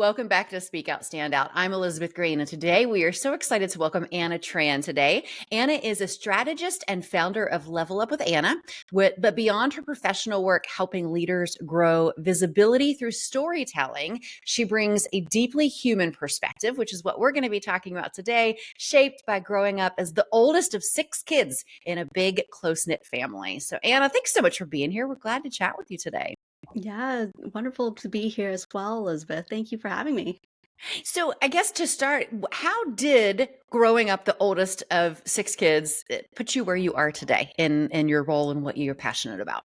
Welcome back to Speak Out, Stand Out. I'm Elizabeth Green, and today we are so excited to welcome Anna Tran today. Anna is a strategist and founder of Level Up with Anna, but beyond her professional work helping leaders grow visibility through storytelling, she brings a deeply human perspective, which is what we're going to be talking about today, shaped by growing up as the oldest of 6 kids in a big, close-knit family. So Anna, thanks so much for being here. We're glad to chat with you today. Yeah, wonderful to be here as well, Elizabeth. Thank you for having me. So I guess to start, how did growing up the oldest of 6 kids put you where you are today in your role and what you're passionate about?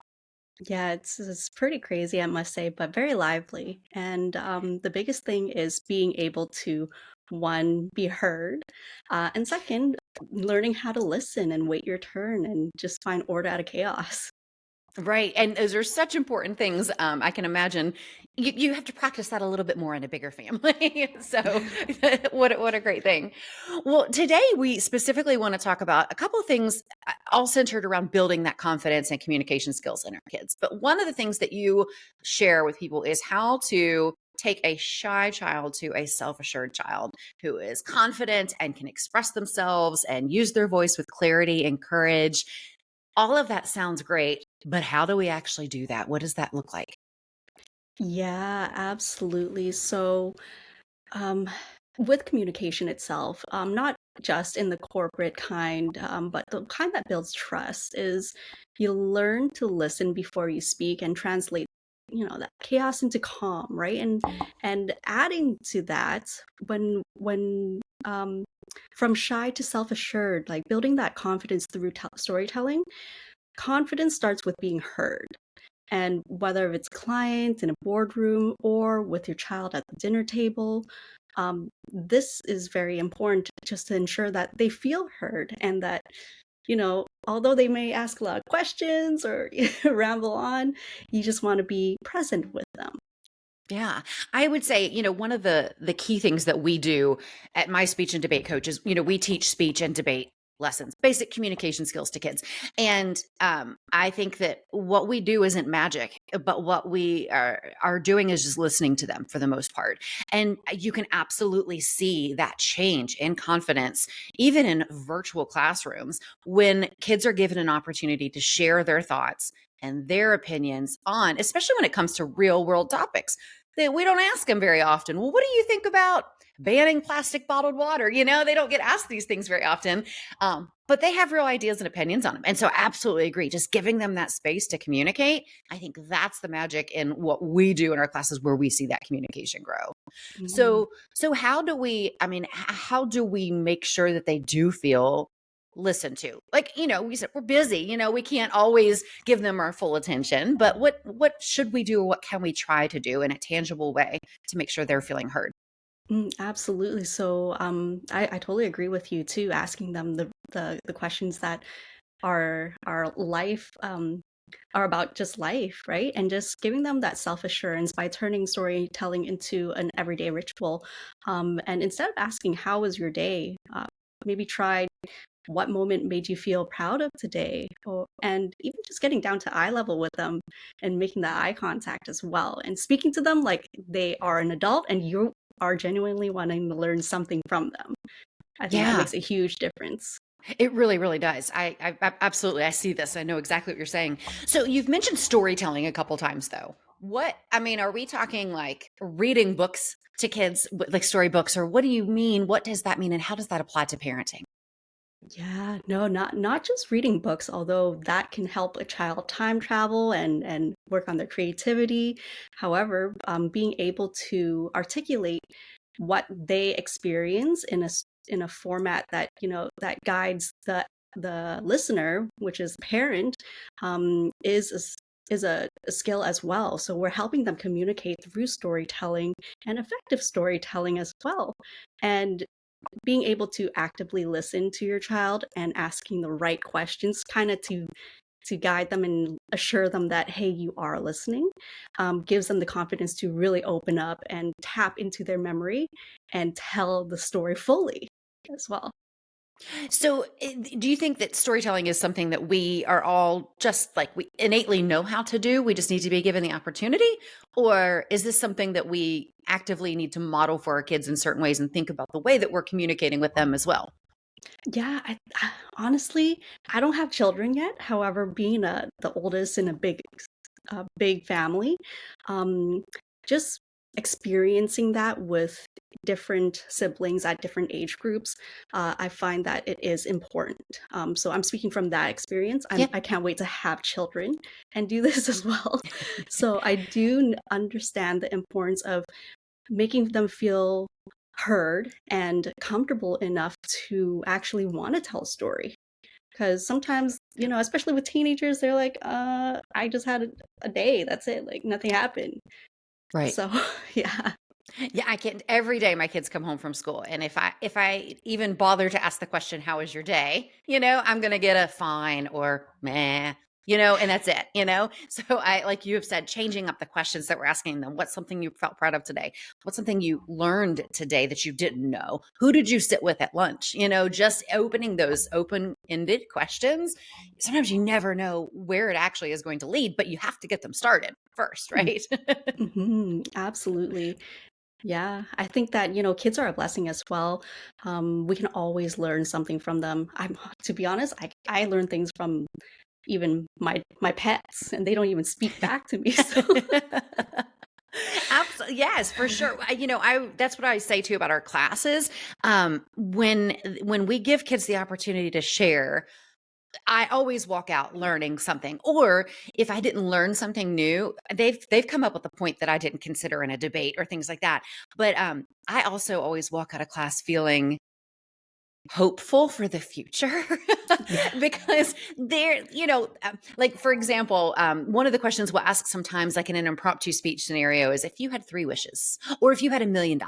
Yeah, it's pretty crazy, I must say, but very lively. And the biggest thing is being able to, one, be heard, and second, learning how to listen and wait your turn and just find order out of chaos. Right, and those are such important things. I can imagine you have to practice that a little bit more in a bigger family. So, what a great thing. Well, today we specifically want to talk about a couple of things, all centered around building that confidence and communication skills in our kids. But one of the things that you share with people is how to take a shy child to a self-assured child who is confident and can express themselves and use their voice with clarity and courage. All of that sounds great, but how do we actually do that? What does that look like? Yeah, absolutely. So, um, with communication itself, not just in the corporate kind, but the kind that builds trust is you learn to listen before you speak and translate, that chaos into calm, right? And adding to that, when from shy to self-assured, like building that confidence through storytelling, confidence starts with being heard. And whether it's clients in a boardroom or with your child at the dinner table, this is very important just to ensure that they feel heard and that, although they may ask a lot of questions or ramble on, you just want to be present with them. Yeah. I would say, one of the key things that we do at my speech and debate coach is, we teach speech and debate lessons, basic communication skills to kids. And I think that what we do isn't magic, but what we are doing is just listening to them for the most part. And you can absolutely see that change in confidence, even in virtual classrooms, when kids are given an opportunity to share their thoughts and their opinions on, especially when it comes to real world topics that we don't ask them very often. Well, what do you think about banning plastic bottled water? They don't get asked these things very often, but they have real ideas and opinions on them. And so, absolutely agree. Just giving them that space to communicate, I think that's the magic in what we do in our classes, where we see that communication grow. Mm. So how do we? I mean, how do we make sure that they do feel listened to? Like, we said we're busy. We can't always give them our full attention, but what should we do, or what can we try to do in a tangible way to make sure they're feeling heard? Absolutely. So I totally agree with you too, asking them the questions that are life are about just life, right? And just giving them that self-assurance by turning storytelling into an everyday ritual. And instead of asking, how was your day? Maybe try, what moment made you feel proud of today? And even just getting down to eye level with them and making that eye contact as well. And speaking to them like they are an adult and you are genuinely wanting to learn something from them. I think that Yeah, makes a huge difference. it really, really does. I absolutely, I see this. I know exactly what you're saying. So you've mentioned storytelling a couple times, though. I mean, are we talking like reading books to kids, like storybooks, or what do you mean? What does that mean, and how does that apply to parenting? Yeah, no, not just reading books, although that can help a child time travel and work on their creativity. However, being able to articulate what they experience in a format that that guides the listener, which is parent, is a skill as well. So we're helping them communicate through storytelling and effective storytelling as well. And being able to actively listen to your child and asking the right questions kind of to guide them and assure them that, hey, you are listening, gives them the confidence to really open up and tap into their memory and tell the story fully as well. So, do you think that storytelling is something that we are all just like we innately know how to do? We just need to be given the opportunity? Or is this something that we actively need to model for our kids in certain ways and think about the way that we're communicating with them as well? Yeah, honestly, I don't have children yet. However, being the oldest in a big family, um, just experiencing that with different siblings at different age groups, I find that it is important. So I'm speaking from that experience. Yeah. I can't wait to have children and do this as well. So I do understand the importance of making them feel heard and comfortable enough to actually want to tell a story. Because sometimes, especially with teenagers, they're like, I just had a day. That's it. Like nothing happened. Right. So, yeah. Yeah, I can't every day my kids come home from school and if I even bother to ask the question, "How was your day?" I'm gonna get a fine or meh, and that's it, So I like you have said, changing up the questions that we're asking them. What's something you felt proud of today? What's something you learned today that you didn't know? Who did you sit with at lunch? Just opening those open-ended questions. Sometimes you never know where it actually is going to lead, but you have to get them started first, right? Absolutely. Yeah, I think that, kids are a blessing as well. We can always learn something from them. To be honest, I learn things from even my pets, and they don't even speak back to me. So, Absolutely, yes, for sure. I that's what I say too about our classes. When we give kids the opportunity to share, I always walk out learning something. Or if I didn't learn something new, they've come up with a point that I didn't consider in a debate or things like that. But I also always walk out of class feeling hopeful for the future yeah. because like for example, one of the questions we'll ask sometimes like in an impromptu speech scenario is, if you had 3 wishes or if you had $1 million,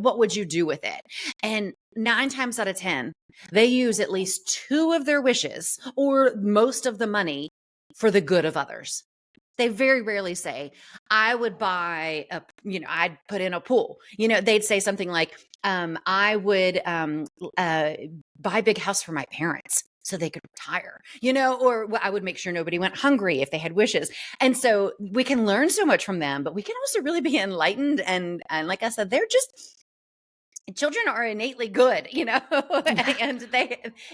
what would you do with it? And 9 times out of 10 they use at least two of their wishes or most of the money for the good of others. They very rarely say, I would buy I'd put in a pool. They'd say something like, I would uh, buy a big house for my parents so they could retire, or I would make sure nobody went hungry if they had wishes. And so we can learn so much from them, but we can also really be enlightened. And like I said, they're just children are innately good, Yeah. and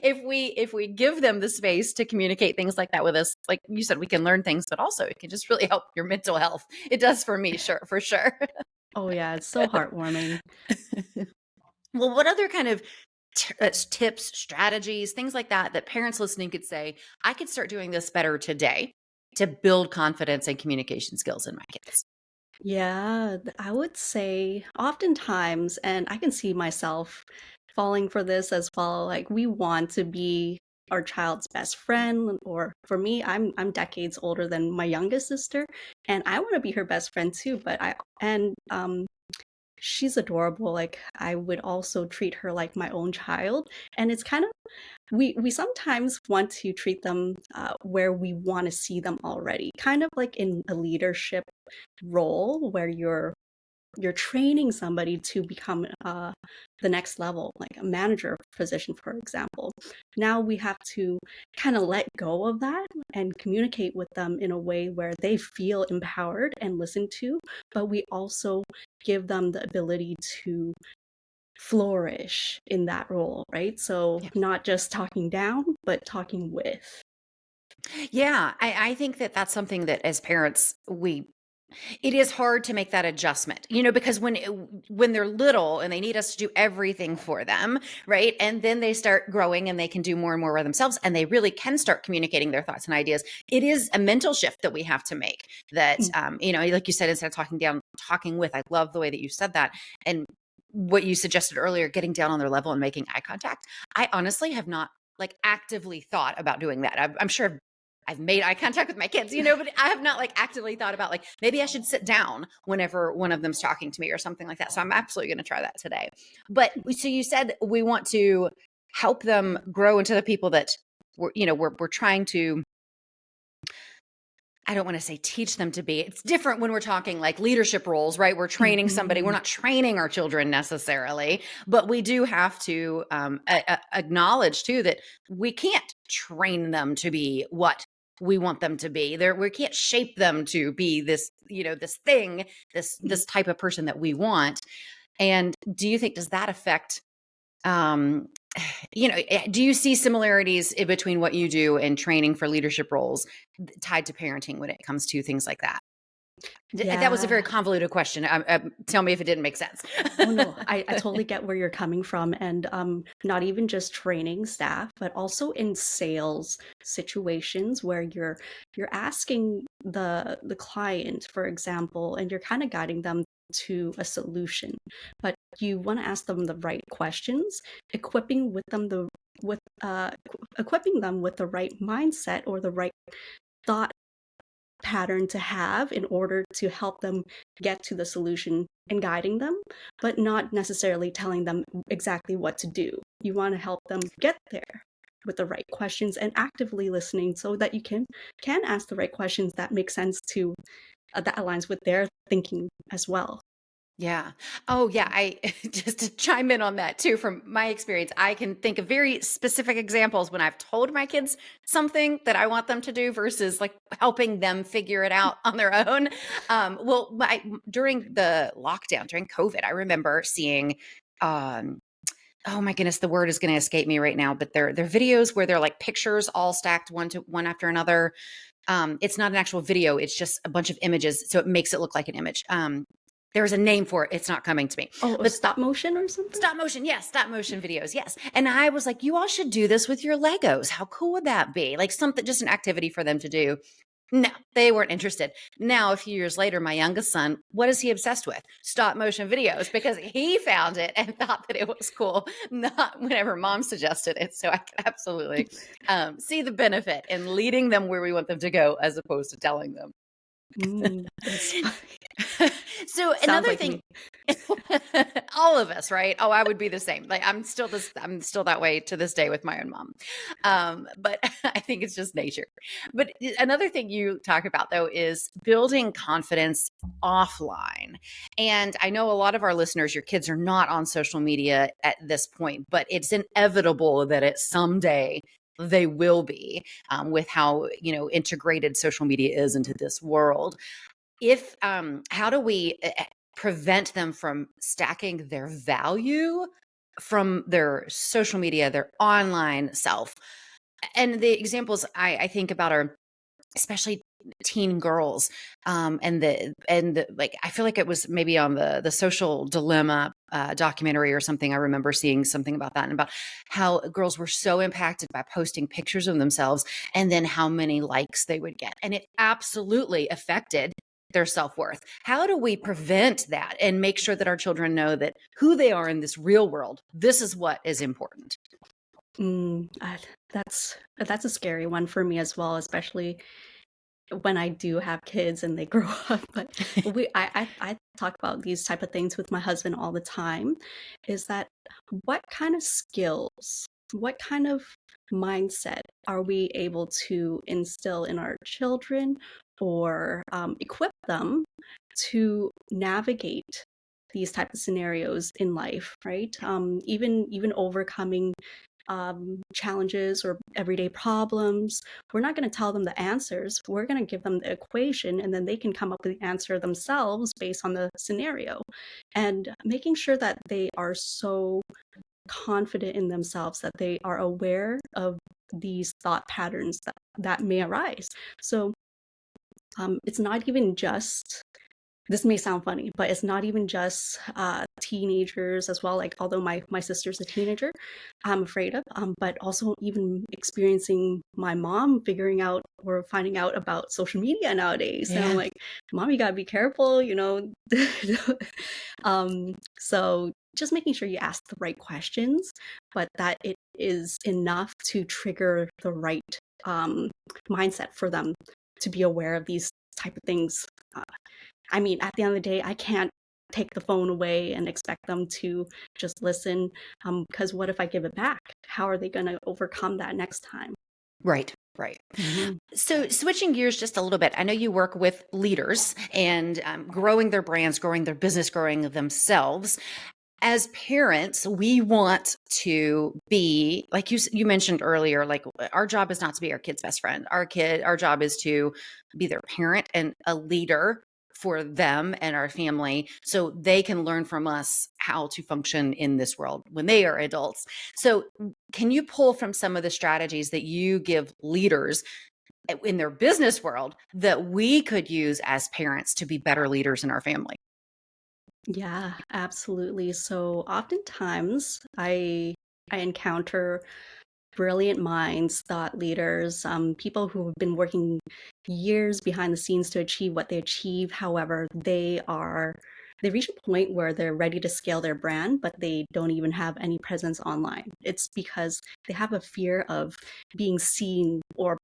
if we give them the space to communicate things like that with us, like you said, we can learn things, but also it can just really help your mental health. It does for me, sure, for sure. Oh, yeah, it's so heartwarming. Well, what other kind of tips, strategies, things like that parents listening could say, I could start doing this better today to build confidence and communication skills in my kids? Yeah, I would say oftentimes, and I can see myself falling for this as well, like we want to be our child's best friend, or for me, I'm decades older than my youngest sister, and I want to be her best friend too, but I and she's adorable. Like I would also treat her like my own child, and it's kind of we sometimes want to treat them where we want to see them already, kind of like in a leadership role where you're training somebody to become the next level, like a manager position, for example. Now we have to kind of let go of that and communicate with them in a way where they feel empowered and listened to, but we also give them the ability to flourish in that role, right? So not just talking down, but talking with. Yeah, I think that that's something that as parents, it is hard to make that adjustment, because when they're little and they need us to do everything for them, right? And then they start growing and they can do more and more by themselves and they really can start communicating their thoughts and ideas. It is a mental shift that we have to make that, like you said, instead of talking down, talking with. I love the way that you said that. And what you suggested earlier, getting down on their level and making eye contact. I honestly have not like actively thought about doing that. I'm sure I've made eye contact with my kids, but I have not like actively thought about like maybe I should sit down whenever one of them's talking to me or something like that. So I'm absolutely going to try that today. But so you said we want to help them grow into the people that we're trying to I don't want to say teach them to be. It's different when we're talking like leadership roles, right? We're training somebody. We're Mhm. not training our children necessarily, but we do have to acknowledge too that we can't train them to be what we want them to be. We can't shape them to be this, this thing, this type of person that we want. And do you think, does that affect, um, do you see similarities in between what you do and training for leadership roles tied to parenting when it comes to things like that? That was a very Yeah. convoluted question. Tell me if it didn't make sense. Oh no, I totally get where you're coming from. And not even just training staff, but also in sales situations where you're asking the client, for example, and you're kind of guiding them to a solution. But you want to ask them the right questions, equipping with them the with equipping them with the right mindset or the right thought pattern to have in order to help them get to the solution and guiding them, but not necessarily telling them exactly what to do. You want to help them get there with the right questions and actively listening so that you can ask the right questions that make sense to that aligns with their thinking as well. Yeah. Oh, yeah. I just to chime in on that too, from my experience, I can think of very specific examples when I've told my kids something that I want them to do versus like helping them figure it out on their own. During the lockdown, during COVID, I remember seeing, um, oh my goodness, the word is going to escape me right now, but they're videos where they're like pictures all stacked one to one after another. It's not an actual video; it's just a bunch of images, so it makes it look like an image. There's a name for it. It's not coming to me. Oh, a But stop motion or something? stop motion, yes, stop motion videos, yes. And I was like, you all should do this with your Legos. How cool would that be? Like something, just an activity for them to do. No, they weren't interested. Now, a few years later, my youngest son, what is he obsessed with? Stop motion videos because he found it and thought that it was cool, not whenever mom suggested it. So I can absolutely see the benefit in leading them where we want them to go as opposed to telling them. That's funny. So Sounds another like thing, me. all of us, right? Oh, I would be the same. Like I'm still that way to this day with my own mom. But I think it's just nature. But another thing you talk about though is building confidence offline. And I know a lot of our listeners, your kids are not on social media at this point, but it's inevitable that it someday they will be, with how integrated social media is into this world. If How do we prevent them from stacking their value from their social media, their online self? And the examples I think about are especially teen girls, and the like. I feel like it was maybe on the social dilemma documentary or something. I remember seeing something about that and about how girls were so impacted by posting pictures of themselves and then how many likes they would get, and it absolutely affected their self-worth. How do we prevent that and make sure that our children know that who they are in this real world, this is what is important? Mm, that's a scary one for me as well, especially when I do have kids and they grow up. But I talk about these type of things with my husband all the time. Is that what kind of skills, what kind of mindset are we able to instill in our children or equip them to navigate these type of scenarios in life, right? Even overcoming challenges or everyday problems. We're not going to tell them the answers. We're going to give them the equation, and then they can come up with the answer themselves based on the scenario. And making sure that they are so confident in themselves that they are aware of these thought patterns that may arise. So it's not even just this may sound funny, but it's not even just teenagers as well. Like, although my sister's a teenager, I'm afraid of, but also even experiencing my mom figuring out or finding out about social media nowadays, and I'm Yeah. like, Mom, you gotta be careful, you know. So just making sure you ask the right questions, but that it is enough to trigger the right um, mindset for them to be aware of these type of things. I mean, at the end of the day, I can't take the phone away and expect them to just listen. Because what if I give it back? How are they going to overcome that next time? Right. Right. Mhm. So, switching gears just a little bit, I know you work with leaders and growing their brands, growing their business, growing themselves. As parents, we want to be like you mentioned earlier, like our job is not to be our kid's best friend. Our job is to be their parent and a leader for them and our family so they can learn from us how to function in this world when they are adults. So, can you pull from some of the strategies that you give leaders in their business world that we could use as parents to be better leaders in our family? Yeah, absolutely. So oftentimes I encounter brilliant minds, thought leaders, people who have been working years behind the scenes to achieve what they achieve. However, they reach a point where they're ready to scale their brand, but they don't even have any presence online. It's because they have a fear of being seen or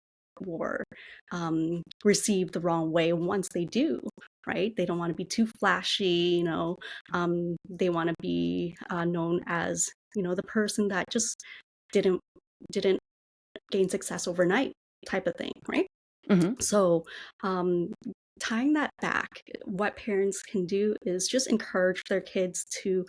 received the wrong way once they do, right? They don't want to be too flashy, they want to be known as, the person that just didn't didn't gain success overnight type of thing, right? Hmm. So, um, tying that back, what parents can do is just encourage their kids to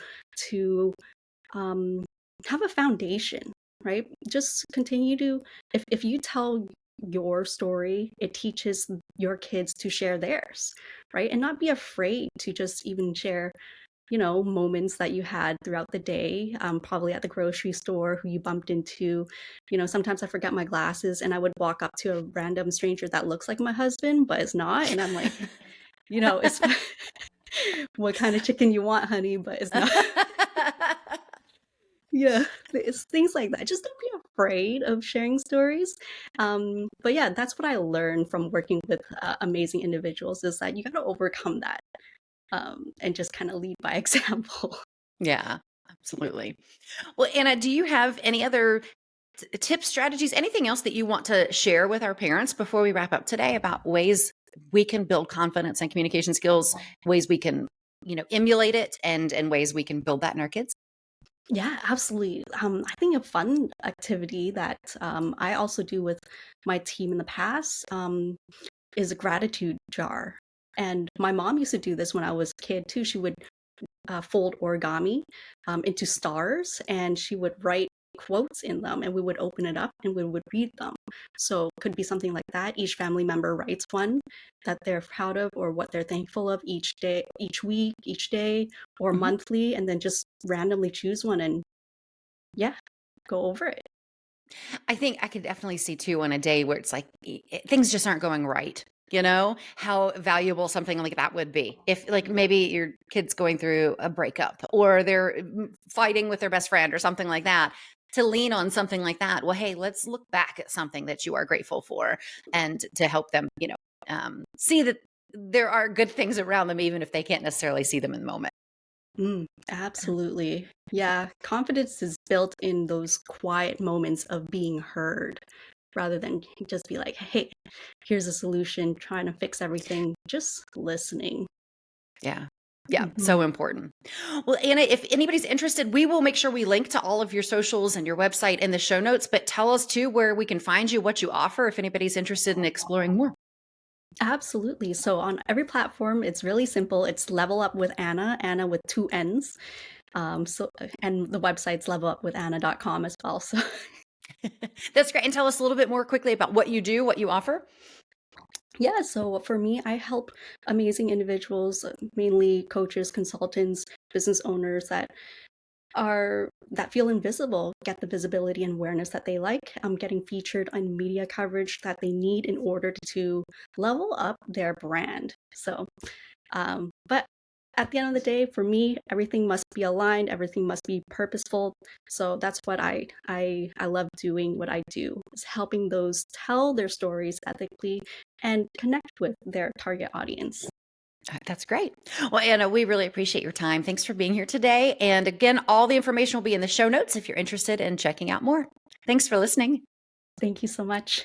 um, have a foundation, right? Just continue to if you tell your story, it teaches your kids to share theirs, right? And not be afraid to just even share moments that you had throughout the day, probably at the grocery store, who you bumped into. Sometimes I forget my glasses and I would walk up to a random stranger that looks like my husband, but is not. And I'm like, it's what kind of chicken you want, honey, but it's not. Yeah, it's things like that. Just don't be afraid of sharing stories. But yeah, that's what I learned from working with amazing individuals is that you got to overcome that and just kind of lead by example. Yeah, absolutely. Well, Anna, do you have any other tips, strategies, anything else that you want to share with our parents before we wrap up today about ways we can build confidence and communication skills, ways we can, emulate it and ways we can build that in our kids? Yeah, absolutely. I think a fun activity that I also do with my team in the past is a gratitude jar. And my mom used to do this when I was a kid too. She would fold origami into stars and she would write quotes in them and we would open it up and we would read them. So it could be something like that. Each family member writes one that they're proud of or what they're thankful of each day, each week, each day, or Mhm. monthly, and then just randomly choose one and yeah, go over it. I think I could definitely see too on a day where it's like things just aren't going right. How valuable something like that would be. If, like, maybe your kid's going through a breakup or they're fighting with their best friend or something like that, to lean on something like that. Well, hey, let's look back at something that you are grateful for and to help them, see that there are good things around them, even if they can't necessarily see them in the moment. Absolutely. Yeah, confidence is built in those quiet moments of being heard rather than just be like, hey, here's a solution, trying to fix everything, just listening. Yeah. Yeah, Mhm. so important. Well, Anna, if anybody's interested, we will make sure we link to all of your socials and your website in the show notes, but tell us too where we can find you, what you offer, if anybody's interested in exploring more. Absolutely. So on every platform, it's really simple. It's Level Up with Anna, Anna with two N's. And the website's levelupwithanna.com as well. So That's great. And tell us a little bit more quickly about what you do, what you offer. yeah, so for me, I help amazing individuals, mainly coaches, consultants, business owners that feel invisible get the visibility and awareness that they like. Getting featured on media coverage that they need in order to level up their brand. But at the end of the day, for me, everything must be aligned, everything must be purposeful. So that's what I love doing. What I do is helping those tell their stories ethically and connect with their target audience. That's great. Well, Anna, we really appreciate your time. Thanks for being here today. And again, all the information will be in the show notes if you're interested in checking out more. Thanks for listening. Thank you so much.